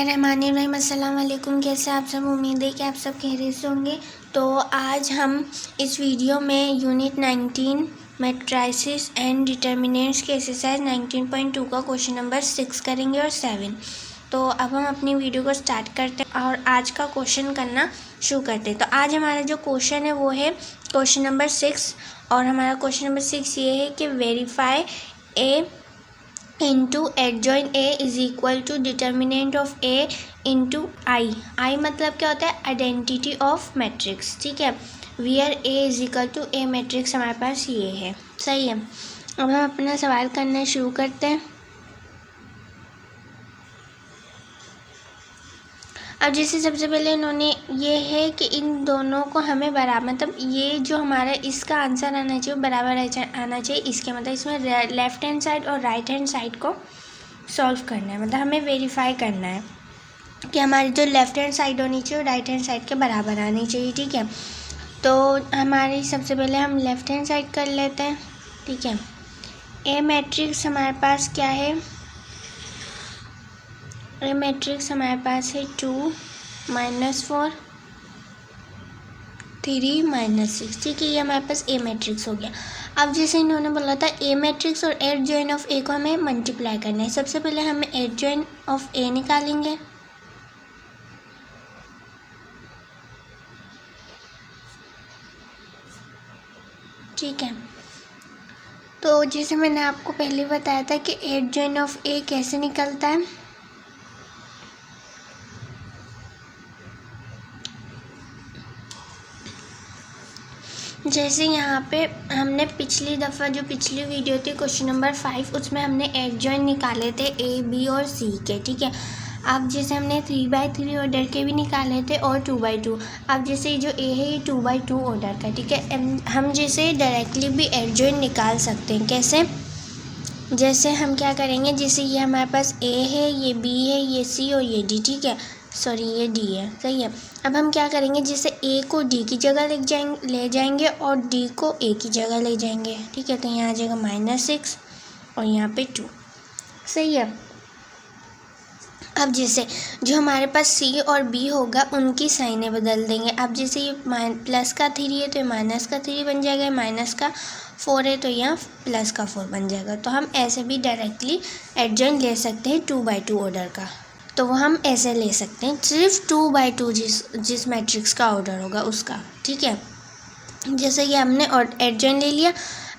बिस्मिल्लाहिर्रहमानिर्रहीम। अस्सलाम वालेकुम। कैसे आप सब? उम्मीद है कि आप सब खैरियत से होंगे। तो आज हम इस वीडियो में यूनिट 19 मैट्रिसेस एंड डिटर्मिनेंट्स के एक्सरसाइज 19.2 का क्वेश्चन नंबर 6 करेंगे और 7। तो अब हम अपनी वीडियो को स्टार्ट करते हैं और आज का क्वेश्चन करना शुरू करते हैं। तो आज हमारा जो क्वेश्चन है वो है क्वेश्चन नंबर 6 और हमारा क्वेश्चन नंबर 6 ये है कि verify A into adjoint A is equal to determinant of A into I. I मतलब क्या होता है? Identity of matrix. ठीक है, where A is equal to a matrix हमारे पास ये है। सही है। अब हम अपना सवाल करना शुरू करते हैं। अब जैसे सबसे पहले इन्होंने ये है कि इन दोनों को हमें बराबर, मतलब ये जो हमारा इसका आंसर आना चाहिए बराबर आना चाहिए इसके, मतलब इसमें लेफ़्ट हैंड साइड और राइट हैंड साइड को सॉल्व करना है। मतलब हमें वेरीफाई करना है कि हमारी जो लेफ़्ट हैंड साइड होनी चाहिए राइट हैंड साइड के बराबर आनी चाहिए। ठीक है, तो हमारी सबसे पहले हम लेफ़्ट हैंड साइड कर लेते हैं। ठीक है, ए मैट्रिक्स हमारे पास क्या है? ए मैट्रिक्स हमारे पास है 2 -4 3 -6। ठीक है, ये हमारे पास ए मैट्रिक्स हो गया। अब जैसे इन्होंने बोला था ए मैट्रिक्स और एडजॉइन ऑफ ए को हमें मल्टीप्लाई करना है। सबसे पहले हम एडजॉइन ऑफ ए निकालेंगे। ठीक है, तो जैसे मैंने आपको पहले बताया था कि एडजॉइन ऑफ ए कैसे निकलता है। जैसे यहाँ पे हमने पिछली दफ़ा जो पिछली वीडियो थी क्वेश्चन नंबर 5, उसमें हमने एडजॉइन निकाले थे ए बी और सी के। ठीक है, अब जैसे हमने 3/3 ऑर्डर के भी निकाले थे और 2/2। अब जैसे जो ए है ये 2/2 ऑर्डर का। ठीक है, हम जैसे डायरेक्टली भी एडजॉइन निकाल सकते हैं। कैसे? जैसे हम क्या करेंगे, जैसे ये हमारे पास ए है, ये बी है, ये सी और ये डी। ठीक है, सॉरी ये डी है। सही है, अब हम क्या करेंगे, जैसे ए को डी की जगह ले जाएंगे और डी को ए की जगह ले जाएंगे। ठीक है, तो यहाँ आ जाएगा -6 और यहाँ पे 2। सही है, अब जैसे जो हमारे पास सी और बी होगा उनकी साइनें बदल देंगे। अब जैसे ये प्लस का 3 है तो ये -3 बन जाएगा, -4 है तो यहाँ +4 बन जाएगा। तो हम ऐसे भी डायरेक्टली एडजॉइन ले सकते हैं 2/2 ऑर्डर का। तो वो हम ऐसे ले सकते हैं, सिर्फ 2/2 जिस मैट्रिक्स का ऑर्डर होगा उसका। ठीक है, जैसे कि हमने एडजॉइन ले लिया।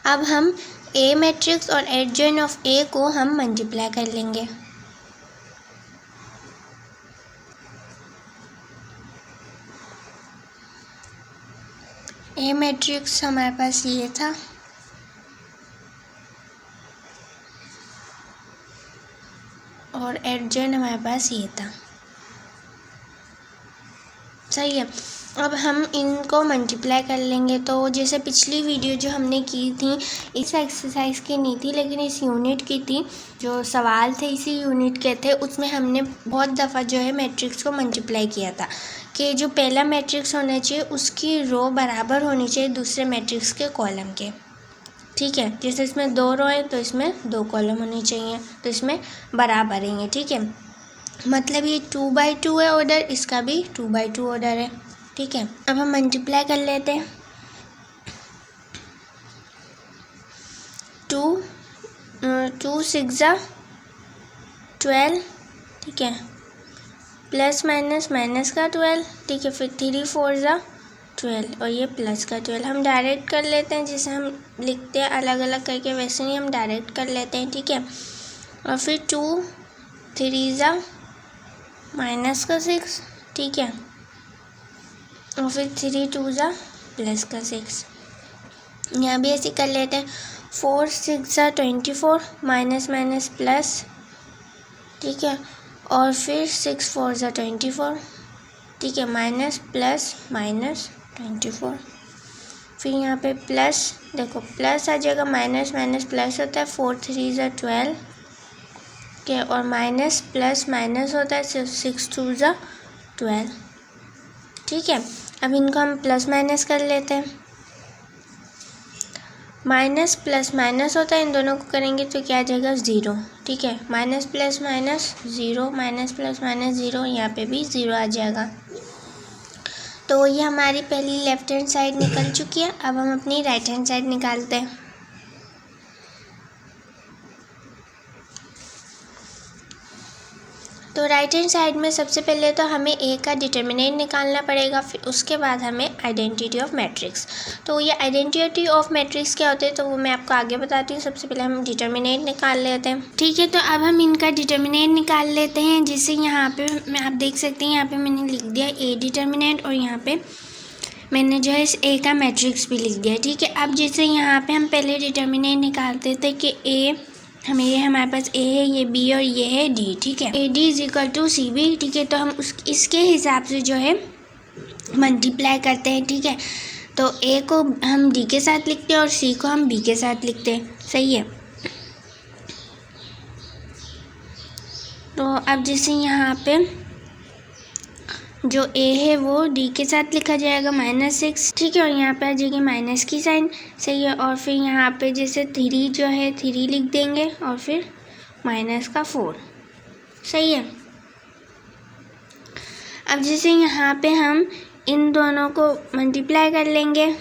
अब हम ए मैट्रिक्स और एडजॉइन ऑफ ए को हम मल्टीप्लाई कर लेंगे। ए मैट्रिक्स हमारे पास ये था और एडजॉइन हमारे पास ये था। सही है, अब हम इनको मल्टीप्लाई कर लेंगे। तो जैसे पिछली वीडियो जो हमने की थी इस एक्सरसाइज की नहीं थी, लेकिन इस यूनिट की थी, जो सवाल थे इसी यूनिट के थे, उसमें हमने बहुत दफ़ा जो है मैट्रिक्स को मल्टीप्लाई किया था कि जो पहला मैट्रिक्स होना चाहिए उसकी रो बराबर होनी चाहिए दूसरे मैट्रिक्स के कॉलम के। ठीक है, जैसे इसमें 2 रो है तो इसमें 2 कॉलम होनी चाहिए, तो इसमें बराबर है। ठीक है, मतलब ये 2/2 है ऑर्डर, इसका भी 2/2 ऑर्डर है। ठीक है, अब हम मल्टीप्लाई कर लेते हैं। 2 6 12। ठीक है, प्लस माइनस का 12। ठीक है, फिर 3 4 12 और ये प्लस का 12। हम डायरेक्ट कर लेते हैं, जैसे हम लिखते हैं अलग अलग करके वैसे नहीं हम डायरेक्ट कर लेते हैं। ठीक है, और फिर 2 3 माइनस का 6। ठीक है, और फिर 3 2 प्लस का 6। यहाँ भी ऐसे कर लेते हैं। 4 6 24 माइनस प्लस। ठीक है, और फिर 6 4 24। ठीक है, माइनस प्लस -24। फिर यहाँ पे प्लस, देखो प्लस आ जाएगा, माइनस प्लस होता है, 4 3 12 के, और माइनस प्लस माइनस होता है, 6 2 12। ठीक है, अब इनको हम प्लस माइनस कर लेते हैं। माइनस प्लस माइनस होता है, इन दोनों को करेंगे तो क्या आ जाएगा 0। ठीक है, minus plus minus 0, minus plus minus 0, यहाँ पे भी 0 आ जाएगा। तो ये हमारी पहली लेफ्ट हैंड साइड निकल चुकी है। अब हम अपनी राइट हैंड साइड निकालते हैं। तो राइट हैंड साइड में सबसे पहले तो हमें ए का डिटर्मिनेंट निकालना पड़ेगा, फिर उसके बाद हमें आइडेंटिटी ऑफ मैट्रिक्स। तो ये आइडेंटिटी ऑफ मैट्रिक्स क्या होते हैं तो वो मैं आपको आगे बताती हूँ। सबसे पहले हम डिटर्मिनेंट निकाल लेते हैं। ठीक है, तो अब हम इनका डिटर्मिनेंट निकाल लेते हैं। जिससे यहाँ पे आप देख सकते हैं, यहाँ पे मैंने लिख दिया ए डिटर्मिनेंट और यहाँ पे मैंने जो है इस ए का मैट्रिक्स भी लिख दिया। ठीक है, अब जैसे यहाँ पे हम पहले डिटर्मिनेंट निकालते थे कि ए हमारे पास ए है, ये बी और ये है डी। ठीक है, A D is equal to C B. ठीक है, तो हम इसके हिसाब से जो है मल्टीप्लाई करते हैं। ठीक है, तो ए को हम डी के साथ लिखते हैं और सी को हम बी के साथ लिखते हैं। सही है, तो अब जैसे यहाँ पे जो ए है वो डी के साथ लिखा जाएगा -6। ठीक है, और यहाँ पे आ जाएगी माइनस की साइन। सही है, और फिर यहाँ पे जैसे 3 जो है 3 लिख देंगे और फिर -4। सही है, अब जैसे यहाँ पे हम इन दोनों को मल्टीप्लाई कर लेंगे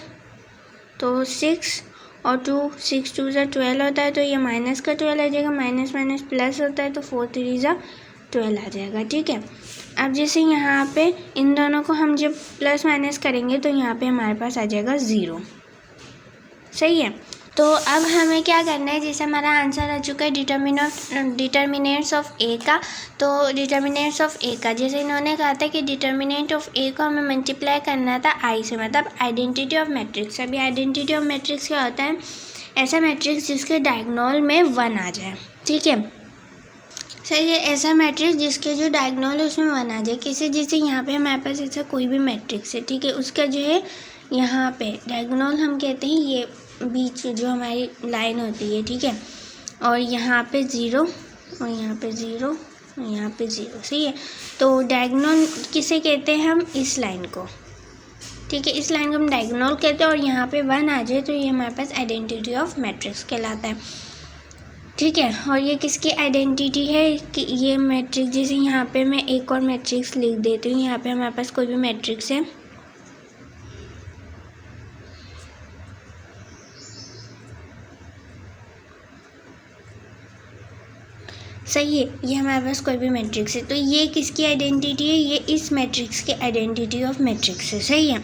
तो 6 और 2, 6 2 ज़ा 12 होता है, तो ये माइनस का 12 आ जाएगा। माइनस माइनस प्लस होता है तो 4 3 ज़ा 12 आ जाएगा। ठीक है, अब जैसे यहाँ पे इन दोनों को हम जब प्लस माइनस करेंगे तो यहाँ पे हमारे पास आ जाएगा 0। सही है, तो अब हमें क्या करना है, जैसे हमारा आंसर आ चुका है डिटर्मिनेंट्स ऑफ ए का। तो डिटर्मिनेंट्स ऑफ ए का जैसे इन्होंने कहा था कि डिटर्मिनेंट ऑफ ए को हमें मल्टीप्लाई करना था आई से, मतलब आइडेंटिटी ऑफ मैट्रिक्स। अभी आइडेंटिटी ऑफ मैट्रिक्स क्या होता है, ऐसा मैट्रिक्स जिसके डायगोनल में 1 आ जाए। ठीक है, सही है, ऐसा मैट्रिक्स जिसके जो डायगोनल है उसमें 1 आ जाए। किसी जैसे यहाँ पे हमारे पास ऐसा कोई भी मैट्रिक्स है। ठीक है, उसका जो है यहाँ पे डायगोनल हम कहते हैं ये बीच जो हमारी लाइन होती है। ठीक है, और यहाँ पे 0 और यहाँ पे 0 और यहाँ पे 0। सही है, तो डायगोनल किसे कहते हैं हम, इस लाइन को। ठीक है, इस लाइन को हम डायगोनल कहते हैं और यहाँ पे 1 आ जाए तो ये हमारे पास आइडेंटिटी ऑफ मैट्रिक्स कहलाता है। ठीक है, और ये किसकी आइडेंटिटी है कि ये मैट्रिक्स, जैसे यहाँ पे मैं एक और मैट्रिक्स लिख देती हूँ। यहाँ पे हमारे पास कोई भी मैट्रिक्स है, सही है, ये हमारे पास कोई भी मैट्रिक्स है, तो ये किसकी आइडेंटिटी है, ये इस मैट्रिक्स की आइडेंटिटी ऑफ मैट्रिक्स है। सही है,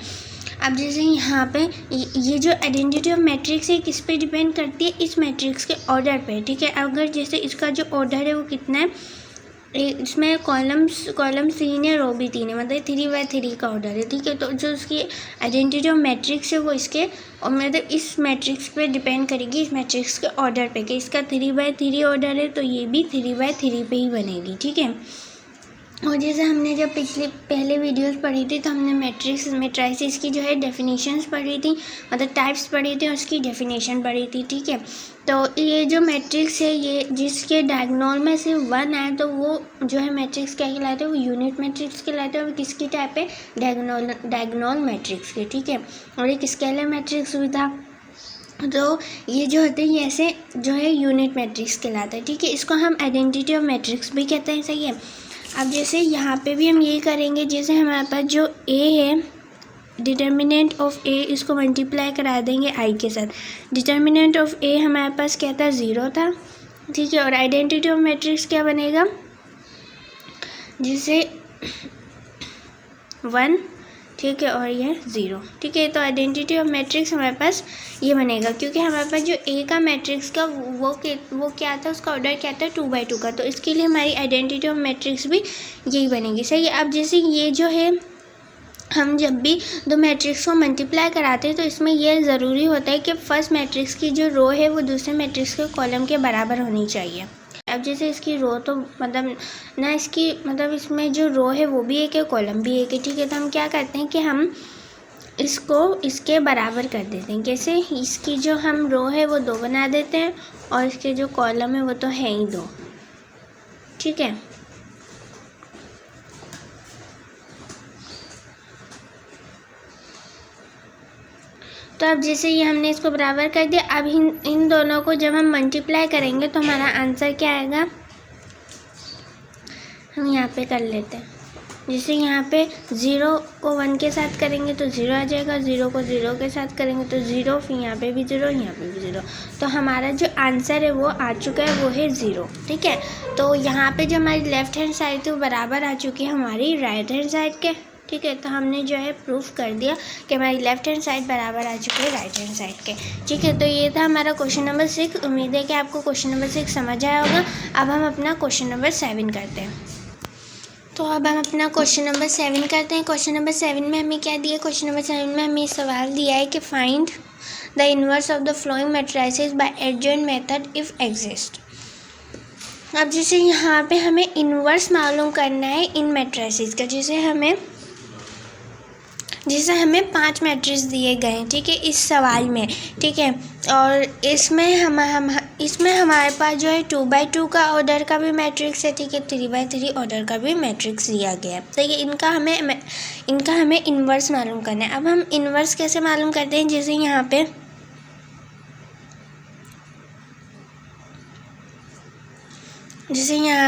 अब जैसे यहाँ पे ये जो आइडेंटिटी ऑफ मैट्रिक्स है किस पे डिपेंड करती है, इस मैट्रिक्स के ऑर्डर पे। ठीक है, अगर जैसे इसका जो ऑर्डर है वो कितना है, इसमें कॉलम 3 है, रो भी 3 है, मतलब 3/3 का ऑर्डर है। ठीक है, तो जो उसकी आइडेंटिटी ऑफ मैट्रिक्स है वो इसके और मतलब इस मैट्रिक्स पे डिपेंड करेगी, इस मैट्रिक्स के ऑर्डर पे कि इसका 3/3 ऑर्डर है तो ये भी 3/3 पे ही बनेगी। ठीक है, और जैसे हमने जब पहले वीडियोस पढ़ी थी तो हमने मैट्रिसेस की जो है डेफिनेशंस पढ़ी थी, मतलब टाइप्स पढ़ी थी और उसकी डेफिनेशन पढ़ी थी। ठीक है, तो ये जो मैट्रिक्स है ये जिसके डायगोनल में से 1 आए तो वो जो है मैट्रिक्स क्या कहलाते हैं, वो यूनिट मैट्रिक्स कहलाते हैं। वो किसकी टाइप है, डायगोनल मैट्रिक्स के। ठीक है, और ये स्केलर मैट्रिक्स भी था, तो ये जो होते हैं ऐसे जो है यूनिट मैट्रिक्स कहलाता है। ठीक है, इसको हम आइडेंटिटी ऑफ मैट्रिक्स भी कहते हैं। सही है, अब जैसे यहाँ पे भी हम ये करेंगे, जैसे हमारे पास जो ए है डिटर्मिनेंट ऑफ ए, इसको मल्टीप्लाई करा देंगे आई के साथ। डिटर्मिनेंट ऑफ ए हमारे पास क्या था, 0 था। ठीक है, और आइडेंटिटी ऑफ मैट्रिक्स क्या बनेगा, जैसे 1। ठीक है, और ये 0। ठीक है, तो आइडेंटिटी ऑफ मैट्रिक्स हमारे पास ये बनेगा, क्योंकि हमारे पास जो ए का मैट्रिक्स का वो क्या था, उसका ऑर्डर क्या था, 2/2 का, तो इसके लिए हमारी आइडेंटिटी ऑफ मैट्रिक्स भी यही बनेगी। सही है, अब जैसे ये जो है हम जब भी दो मैट्रिक्स को मल्टीप्लाई कराते हैं तो इसमें यह ज़रूरी होता है कि फर्स्ट मैट्रिक्स की जो रो है वो दूसरे मैट्रिक्स के कॉलम के बराबर होनी चाहिए। अब जैसे इसकी रो तो मतलब ना इसकी मतलब इसमें जो रो है वो भी एक है, कॉलम भी एक है। ठीक है, तो हम क्या करते हैं कि हम इसको इसके बराबर कर देते हैं। कैसे, इसकी जो हम रो है वो 2 बना देते हैं और इसके जो कॉलम है वो तो है ही 2। ठीक है, तो अब जैसे ये हमने इसको बराबर कर दिया, अब इन दोनों को जब हम मल्टीप्लाई करेंगे तो हमारा आंसर क्या आएगा, हम यहाँ पे कर लेते हैं। जैसे यहाँ पे 0 को 1 के साथ करेंगे तो 0 आ जाएगा, 0 को 0 के साथ करेंगे तो 0, फिर यहाँ पे भी 0, यहाँ पे भी 0। तो हमारा जो आंसर है वो आ चुका है, वो है 0। ठीक है, तो यहाँ पे जो हमारी लेफ्ट हैंड साइड थी वो बराबर आ चुकी है हमारी राइट हैंड साइड के। ठीक है, तो हमने जो है प्रूफ कर दिया कि हमारी लेफ्ट हैंड साइड बराबर आ चुकी है राइट हैंड साइड के। ठीक है, तो ये था हमारा क्वेश्चन नंबर 6। उम्मीद है कि आपको क्वेश्चन नंबर 6 समझ आया होगा। अब हम अपना क्वेश्चन नंबर 7 करते हैं। तो अब हम अपना क्वेश्चन नंबर 7 करते हैं। क्वेश्चन नंबर 7 में हमें क्या दिया, क्वेश्चन नंबर 7 में हमें सवाल दिया है कि find the inverse of the following matrices by adjoint method if exist. अब जैसे यहाँ पे हमें इनवर्स मालूम करना है इन मैट्रिसेस का। जैसे हमें 5 मैट्रिक्स दिए गए हैं, ठीक है, इस सवाल में। ठीक है, और इसमें हमारे पास जो है 2x2 का ऑर्डर का भी मैट्रिक्स है। ठीक है, 3x3 ऑर्डर का भी मैट्रिक्स दिया गया है। तो ये इनका हमें इन्वर्स मालूम करना है। अब हम इन्वर्स कैसे मालूम करते हैं, जैसे यहाँ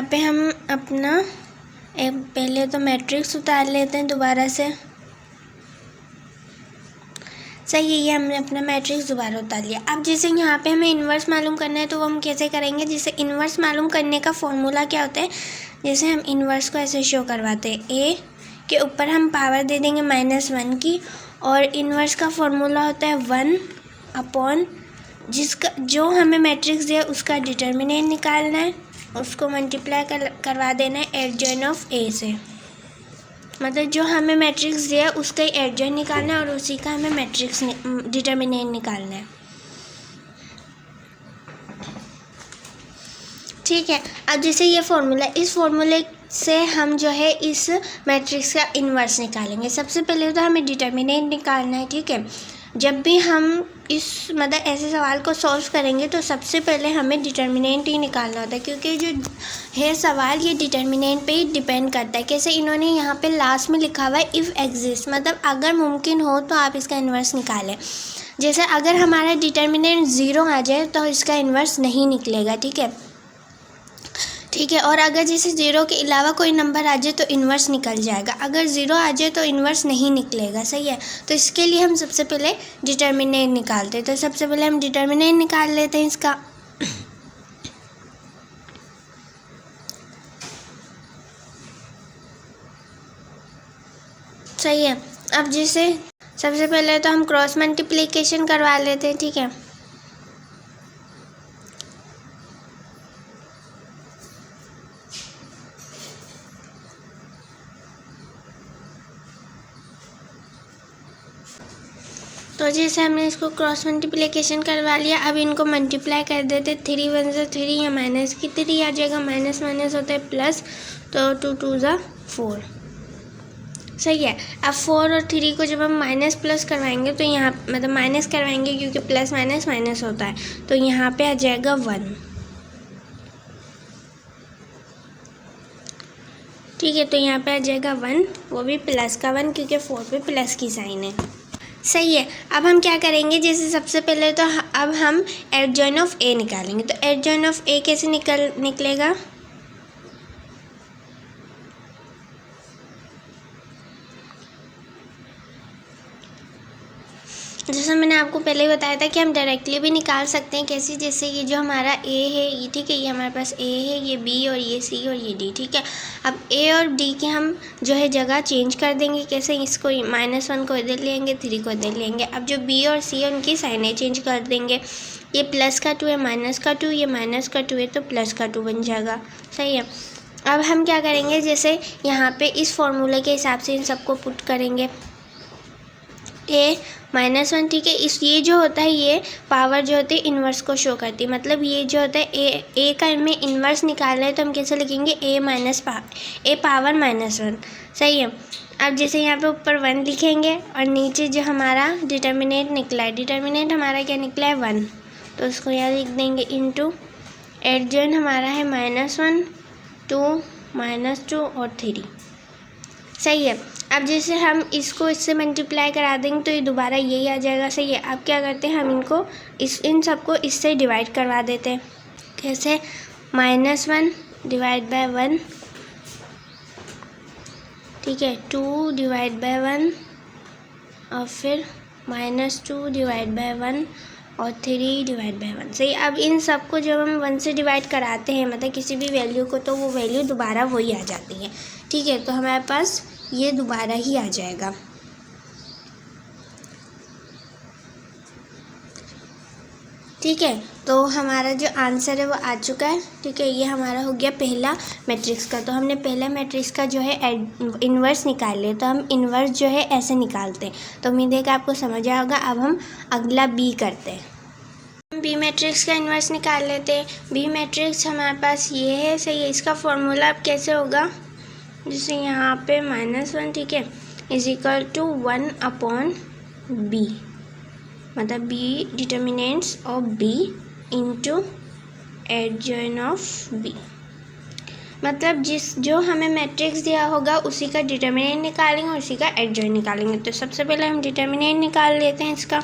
पे हम अपना पहले तो मैट्रिक्स उतार लेते हैं दोबारा से। सही है, ये हमने अपना मैट्रिक्स दोबारा उतार लिया। अब जैसे यहाँ पे हमें इन्वर्स मालूम करना है तो वो हम कैसे करेंगे, जैसे इन्वर्स मालूम करने का फॉर्मूला क्या होता है, जैसे हम इन्वर्स को ऐसे शो करवाते हैं, a के ऊपर हम पावर दे देंगे -1 की, और इन्वर्स का फॉर्मूला होता है 1/, जो हमें मैट्रिक्स दिया उसका डिटर्मिनेंट निकालना है, उसको मल्टीप्लाई करवा देना है एडजॉइन ऑफ a से। मतलब जो हमें मैट्रिक्स दिया उसका ही एडजॉइन निकालना है और उसी का हमें मैट्रिक्स डिटर्मिनेंट निकालना है। ठीक है, अब जैसे ये फॉर्मूला, इस फॉर्मूले से हम जो है इस मैट्रिक्स का इन्वर्स निकालेंगे। सबसे पहले तो हमें डिटर्मिनेंट निकालना है। ठीक है, जब भी हम ऐसे सवाल को सॉल्व करेंगे तो सबसे पहले हमें डिटर्मिनेंट ही निकालना होता है, क्योंकि जो है सवाल ये डिटर्मिनेंट पे ही डिपेंड करता है। कैसे इन्होंने यहाँ पे लास्ट में लिखा हुआ है इफ़ एग्जिस्ट, मतलब अगर मुमकिन हो तो आप इसका इन्वर्स निकालें। जैसे अगर हमारा डिटर्मिनेंट 0 आ जाए तो इसका इन्वर्स नहीं निकलेगा। ठीक है, और अगर जैसे 0 के अलावा कोई नंबर आ जाए तो इन्वर्स निकल जाएगा। अगर 0 आ जाए तो इन्वर्स नहीं निकलेगा। सही है, तो इसके लिए हम सबसे पहले डिटर्मिनेंट निकालते हैं। तो सबसे पहले हम डिटर्मिनेंट निकाल लेते हैं इसका। सही है, अब जैसे सबसे पहले तो हम क्रॉस मल्टीप्लिकेशन करवा लेते हैं। ठीक है, तो जैसे हमने इसको क्रॉस मल्टीप्लिकेशन करवा लिया, अब इनको मल्टीप्लाई कर देते। 3 1 ज़ा 3 या माइनस की 3 आ जाएगा, माइनस माइनस होता है प्लस, तो 2 2 ज़ा 4। सही है, अब 4 और 3 को जब हम माइनस प्लस करवाएंगे तो यहाँ मतलब माइनस करवाएंगे क्योंकि प्लस माइनस माइनस होता है, तो यहाँ पे आ जाएगा 1। ठीक है, तो यहाँ पे आ जाएगा 1, वो भी प्लस का 1 क्योंकि 4 पे प्लस की साइन है। सही है, अब हम क्या करेंगे, जैसे सबसे पहले तो अब हम एडजॉइन ऑफ a निकालेंगे। तो एडजॉइन ऑफ a कैसे निकलेगा, जैसे मैंने आपको पहले ही बताया था कि हम डायरेक्टली भी निकाल सकते हैं। कैसे, जैसे ये जो हमारा a है ये, ठीक है, ये हमारे पास a है, ये b और ये c और ये d। ठीक है, अब a और d की हम जो है जगह चेंज कर देंगे। कैसे, इसको -1 को इधर लेंगे, 3 को इधर लेंगे। अब जो b और c है उनकी साइनें चेंज कर देंगे। ये प्लस का 2 है, माइनस का 2, ये माइनस का 2 है तो प्लस का 2 बन जाएगा। सही है, अब हम क्या करेंगे, जैसे यहाँ पे इस फॉर्मूले के हिसाब से इन सबको पुट करेंगे। a -1, ठीक है, ये जो होता है ये पावर जो होती है इन्वर्स को शो करती है। मतलब ये जो होता है a का हमें इन्वर्स निकालना है तो हम कैसे लिखेंगे, a पावर -1। सही है, अब जैसे यहाँ पे ऊपर 1 लिखेंगे और नीचे जो हमारा डिटर्मिनेंट निकला है, डिटर्मिनेंट हमारा क्या निकला है 1, तो उसको यहाँ लिख देंगे इंटू एडजॉइन हमारा है -1, 2, -2 और 3। सही है, अब जैसे हम इसको इससे मल्टीप्लाई करा देंगे तो ये दोबारा यही आ जाएगा, सही है। अब क्या करते हैं, हम इनको इन सबको इससे डिवाइड करवा देते हैं। कैसे, -1 डिवाइड बाय 1, ठीक है, 2 डिवाइड बाय 1 और फिर -2 डिवाइड बाय 1 और 3 डिवाइड बाय 1, सही। अब इन सबको जब हम 1 से डिवाइड कराते हैं, मतलब किसी भी वैल्यू को, तो वो वैल्यू दोबारा वही आ जाती है, ठीक है। तो हमारे पास ये दोबारा ही आ जाएगा। ठीक है, तो हमारा जो आंसर है वो आ चुका है, ठीक है। ये हमारा हो गया पहला मैट्रिक्स का। तो हमने पहला मैट्रिक्स का जो है इन्वर्स निकाल लिया। तो हम इन्वर्स जो है ऐसे निकालते हैं। तो उम्मीद है कि आपको समझ आया होगा। अब हम अगला बी करते हैं। हम बी मैट्रिक्स का इन्वर्स निकाल लेते हैं। बी मैट्रिक्स हमारे पास ये है, सही है। इसका फॉर्मूला अब कैसे होगा, जैसे यहाँ पे -1, ठीक है, इज इक्वल टू 1/b, मतलब B determinants of B into adjoint of B. मतलब जो हमें मैट्रिक्स दिया होगा उसी का डिटर्मिनेंट निकालेंगे और उसी का एडजॉइन निकालेंगे। तो सबसे पहले हम डिटर्मिनेंट निकाल लेते हैं इसका।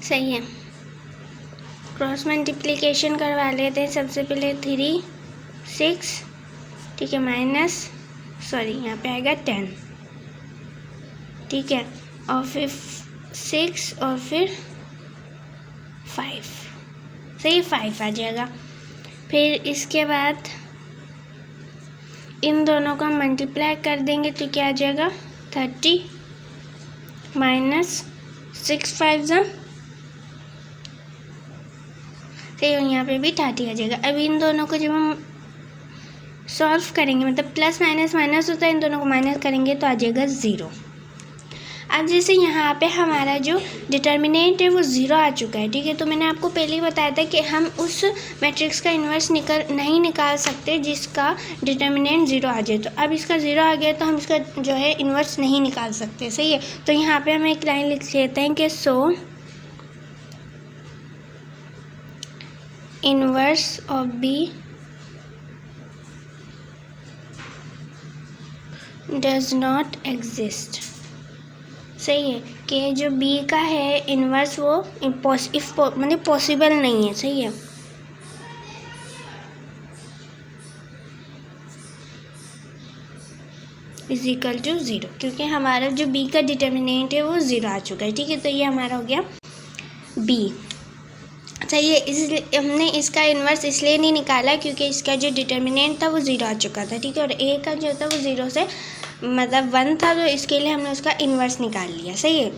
सही है, क्रॉस मल्टीप्लिकेशन करवा लेते हैं। सबसे पहले 3, 6, ठीक है, यहाँ पे आएगा 10, ठीक है, और फिर 6 और फिर 5, सही, 5 आ जाएगा। फिर इसके बाद इन दोनों का मल्टीप्लाई कर देंगे तो क्या आ जाएगा, 30 -6 5 सही, और यहाँ पे भी 30 आ जाएगा। अब इन दोनों को जब हम सॉल्व करेंगे, मतलब प्लस माइनस माइनस होता है, इन दोनों को माइनस करेंगे तो आ जाएगा 0। अब जैसे यहाँ पे हमारा जो डिटर्मिनेंट है वो 0 आ चुका है, ठीक है। तो मैंने आपको पहले ही बताया था कि हम उस मैट्रिक्स का इन्वर्स नहीं निकाल सकते जिसका डिटर्मिनेंट 0 आ जाए। तो अब इसका 0 आ गया तो हम इसका जो है इन्वर्स नहीं निकाल सकते, सही है। तो यहाँ पे हम एक लाइन लिख लेते हैं कि so inverse of B does not exist, सही है, कि जो बी का है इन्वर्स वो मतलब पॉसिबल नहीं है, सही है। इज इक्वल टू 0, क्योंकि हमारा जो बी का डिटर्मिनेंट है वो 0 आ चुका है, ठीक है। तो ये हमारा हो गया बी, सही है। इसलिए हमने इसका इन्वर्स इसलिए नहीं निकाला क्योंकि इसका जो डिटर्मिनेंट था वो 0 आ चुका था, ठीक है। और ए का जो था वो 0 से मतलब 1 था, तो इसके लिए हमने उसका इन्वर्स निकाल लिया, सही है।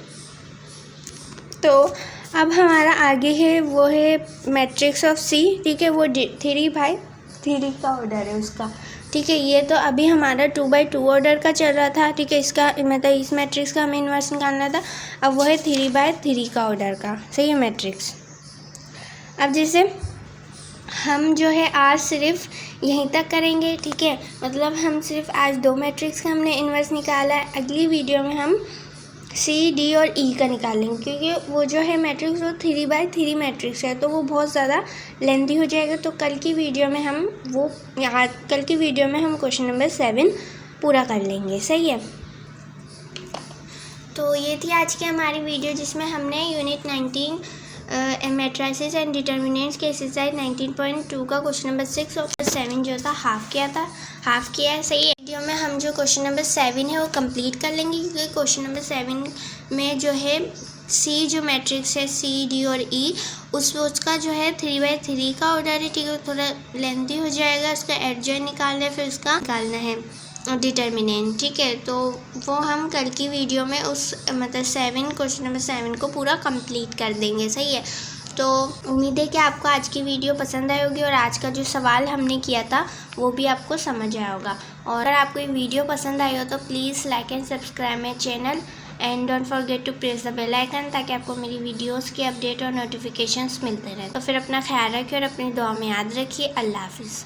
तो अब हमारा आगे है वो है मैट्रिक्स ऑफ सी, ठीक है। वो 3/3 का ऑर्डर है उसका, ठीक है। ये तो अभी हमारा 2/2 ऑर्डर का चल रहा था, ठीक है। इसका मतलब इस मैट्रिक्स का हमें इन्वर्स निकालना था। अब वो है 3/3 का ऑर्डर का, सही है, मैट्रिक्स। अब जैसे हम जो है आज सिर्फ यहीं तक करेंगे, ठीक है। मतलब हम सिर्फ आज 2 मैट्रिक्स का हमने इन्वर्स निकाला है। अगली वीडियो में हम सी, डी और ई का निकालेंगे, क्योंकि वो जो है मैट्रिक्स वो 3/3 मैट्रिक्स है, तो वो बहुत ज़्यादा लेंथी हो जाएगा। तो कल की वीडियो में हम क्वेश्चन नंबर 7 पूरा कर लेंगे, सही है। तो ये थी आज की हमारी वीडियो जिसमें हमने यूनिट 19 मैट्रिसेस एंड डिटर्मिनेंट्स के एक्सरसाइज 19.2 का क्वेश्चन नंबर 6 और 7 जो था हाफ किया है, सही है। वीडियो में हम जो क्वेश्चन नंबर 7 है वो कंप्लीट कर लेंगे, क्योंकि क्वेश्चन नंबर 7 में जो है सी जो मैट्रिक्स है, सी, डी और ई, उसका जो है 3/3 का ऑर्डर है, ठीक है। थोड़ा लेंथी हो जाएगा, उसका एडजॉइन निकालना है, फिर उसका निकालना है डिटर्मिनेंट, ठीक है। तो वो हम कल की वीडियो में उस मतलब क्वेश्चन नंबर 7 को पूरा कंप्लीट कर देंगे, सही है। तो उम्मीद है कि आपको आज की वीडियो पसंद आई होगी और आज का जो सवाल हमने किया था वो भी आपको समझ आया होगा। और अगर आपको ये वीडियो पसंद आई हो तो please like and subscribe my channel and don't forget to press the bell icon, ताकि आपको मेरी वीडियोस की अपडेट और नोटिफिकेशंस मिलते रहें। तो फिर अपना ख्याल रखिए और अपनी दुआ में याद रखिए। अल्लाह हाफिज़।